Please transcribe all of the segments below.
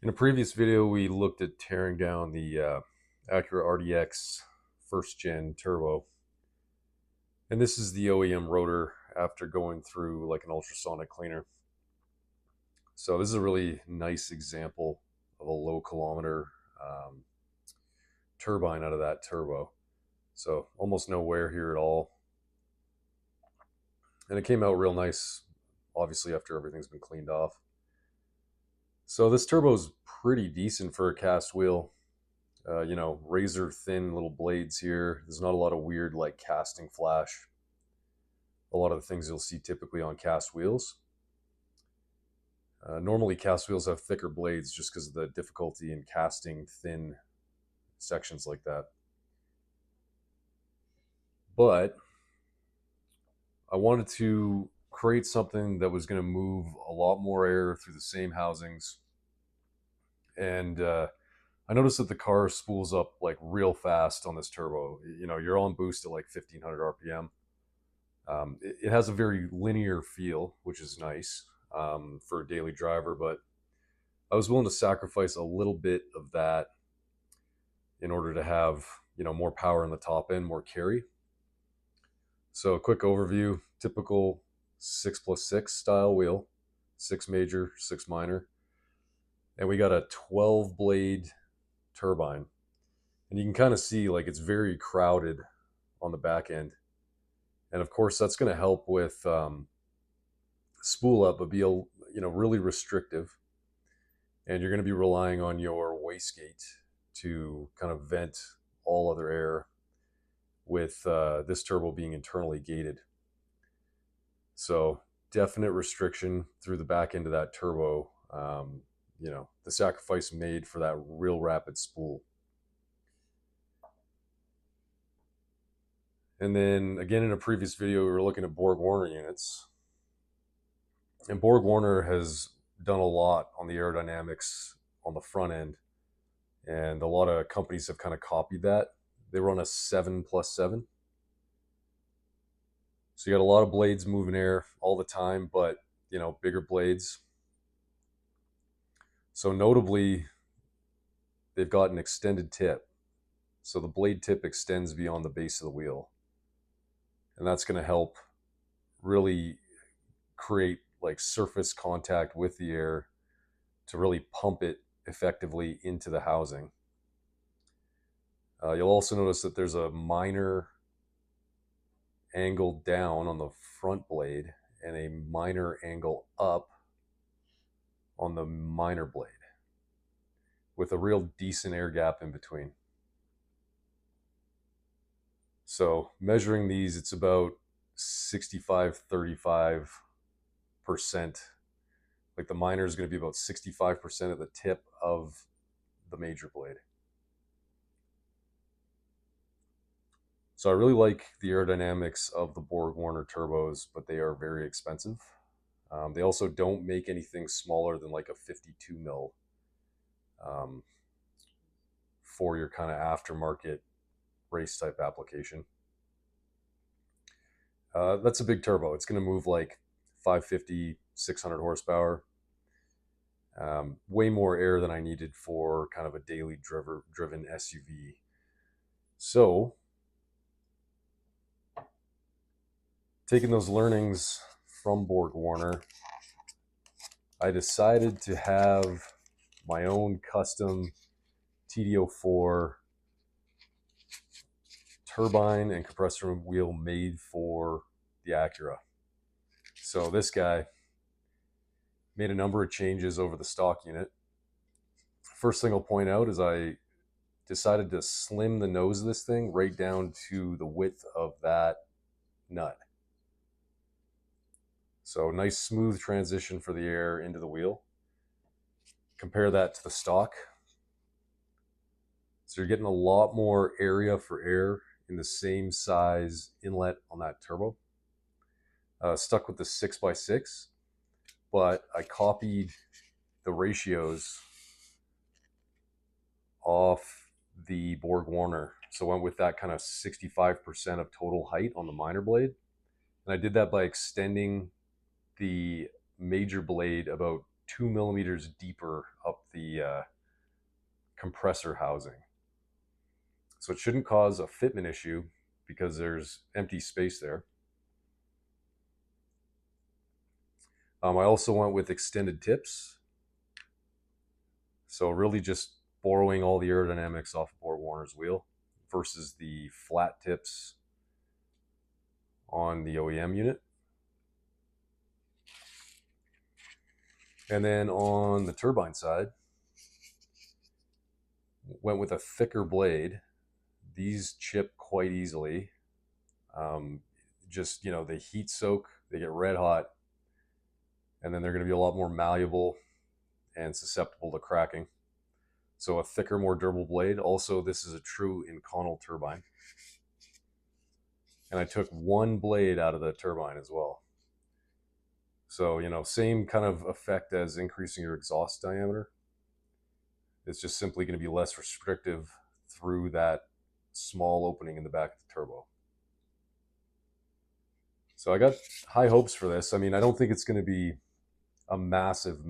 In a previous video, we looked at tearing down the Acura RDX first gen turbo. And this is the OEM rotor after going through like an ultrasonic cleaner. So this is a really nice example of a low kilometer turbine out of that turbo. So almost no wear here at all. And it came out real nice, obviously, after everything's been cleaned off. So this turbo is pretty decent for a cast wheel. Razor thin little blades here. There's not a lot of weird like casting flash. A lot of the things you'll see typically on cast wheels. Normally cast wheels have thicker blades just because of the difficulty in casting thin sections like that. But I wanted to create something that was going to move a lot more air through the same housings. And I noticed that the car spools up like real fast on this turbo. You know, you're on boost at like 1500 RPM. It has a very linear feel, which is nice for a daily driver, but I was willing to sacrifice a little bit of that in order to have, more power in the top end, more carry. So a quick overview: typical 6+6 style wheel, 6 major, 6 minor. And we got a 12 blade turbine. And you can kind of see like it's very crowded on the back end. And of course that's going to help with spool up, but be really restrictive. And you're going to be relying on your wastegate to kind of vent all other air, with this turbo being internally gated. So definite restriction through the back end of that turbo. The sacrifice made for that real rapid spool. And then again, in a previous video, we were looking at Borg Warner units. And Borg Warner has done a lot on the aerodynamics on the front end. And a lot of companies have kind of copied that. They run a 7+7. So you got a lot of blades moving air all the time, but, bigger blades. So notably, they've got an extended tip. So the blade tip extends beyond the base of the wheel. And that's going to help really create like surface contact with the air to really pump it effectively into the housing. You'll also notice that there's a minor angle down on the front blade and a minor angle up on the minor blade, with a real decent air gap in between. So measuring these, it's about 65-35%. Like the minor is going to be about 65% of the tip of the major blade. So I really like the aerodynamics of the Borg Warner turbos, but they are very expensive. They also don't make anything smaller than like a 52 mil for your kind of aftermarket race type application. That's a big turbo. It's going to move like 550, 600 horsepower. Way more air than I needed for kind of a daily driven SUV. So taking those learnings from Borg Warner, I decided to have my own custom TD04 turbine and compressor wheel made for the Acura. So this guy made a number of changes over the stock unit. First thing I'll point out is I decided to slim the nose of this thing right down to the width of that nut. So nice smooth transition for the air into the wheel. Compare that to the stock. So you're getting a lot more area for air in the same size inlet on that turbo. Stuck with the 6x6, but I copied the ratios off the Borg Warner. So I went with that kind of 65% of total height on the minor blade. And I did that by extending the major blade about 2 millimeters deeper up the compressor housing. So it shouldn't cause a fitment issue because there's empty space there. I also went with extended tips. So really just borrowing all the aerodynamics off of Borg Warner's wheel versus the flat tips on the OEM unit. And then on the turbine side, went with a thicker blade. These chip quite easily. Just, they heat soak, they get red hot, and then they're going to be a lot more malleable and susceptible to cracking. So a thicker, more durable blade. Also, this is a true inconel turbine. And I took one blade out of the turbine as well. So, same kind of effect as increasing your exhaust diameter. It's just simply going to be less restrictive through that small opening in the back of the turbo. So I got high hopes for this. I mean, I don't think it's going to be a massive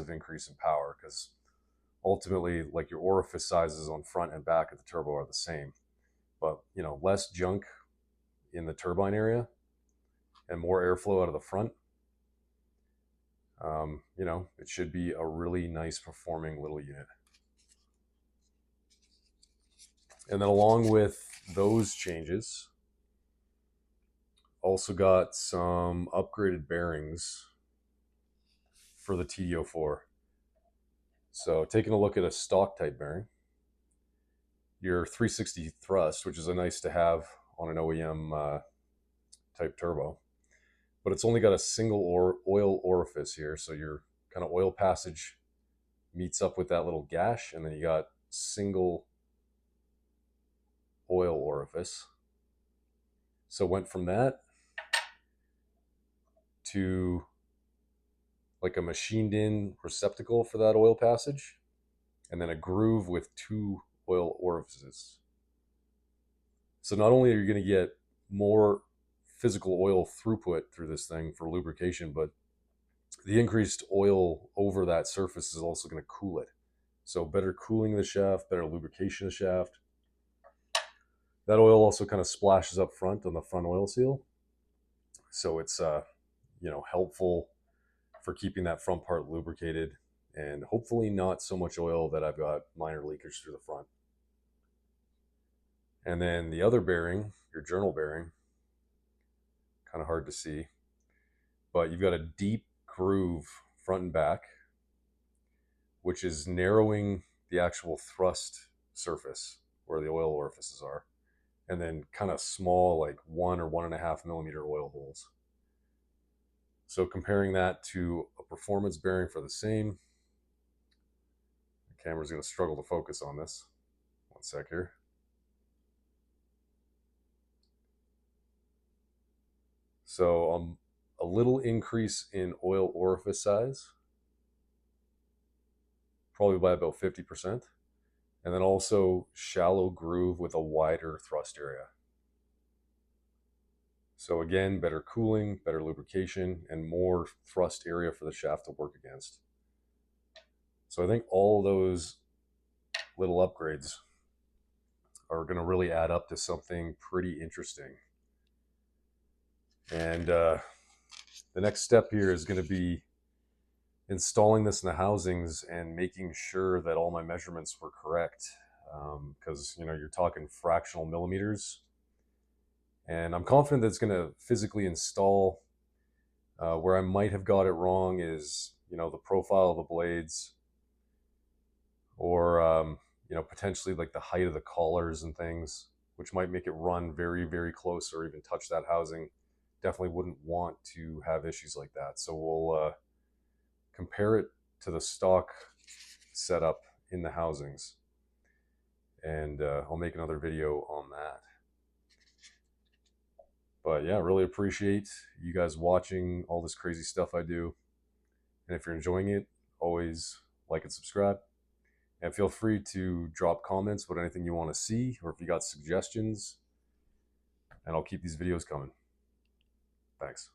increase in power, because ultimately, like, your orifice sizes on front and back of the turbo are the same. But, less junk in the turbine area and more airflow out of the front. It should be a really nice performing little unit. And then along with those changes, also got some upgraded bearings for the TD04. So taking a look at a stock type bearing, your 360 thrust, which is a nice to have on an OEM type turbo, but it's only got a single oil orifice here. So your kind of oil passage meets up with that little gash, and then you got single oil orifice. So went from that to like a machined in receptacle for that oil passage, and then a groove with 2 oil orifices. So not only are you going to get more physical oil throughput through this thing for lubrication, but the increased oil over that surface is also going to cool it. So better cooling of the shaft, better lubrication of the shaft. That oil also kind of splashes up front on the front oil seal. So it's, helpful for keeping that front part lubricated, and hopefully not so much oil that I've got minor leakage through the front. And then the other bearing, your journal bearing, kind of hard to see, but you've got a deep groove front and back, which is narrowing the actual thrust surface where the oil orifices are, and then kind of small, like 1 or 1.5 millimeter oil holes. So comparing that to a performance bearing for the same, the camera's going to struggle to focus on this. One sec here. So a little increase in oil orifice size, probably by about 50%. And then also shallow groove with a wider thrust area. So again, better cooling, better lubrication, and more thrust area for the shaft to work against. So I think all those little upgrades are going to really add up to something pretty interesting. And the next step here is going to be installing this in the housings and making sure that all my measurements were correct. Because, you're talking fractional millimeters. And I'm confident that it's going to physically install. Where I might have got it wrong is, the profile of the blades, or, potentially like the height of the collars and things, which might make it run very, very close or even touch that housing. Definitely wouldn't want to have issues like that. So we'll compare it to the stock setup in the housings, and I'll make another video on that. But yeah, really appreciate you guys watching all this crazy stuff I do. And if you're enjoying it, always like and subscribe. And feel free to drop comments about anything you want to see, or if you got suggestions, and I'll keep these videos coming. Thanks.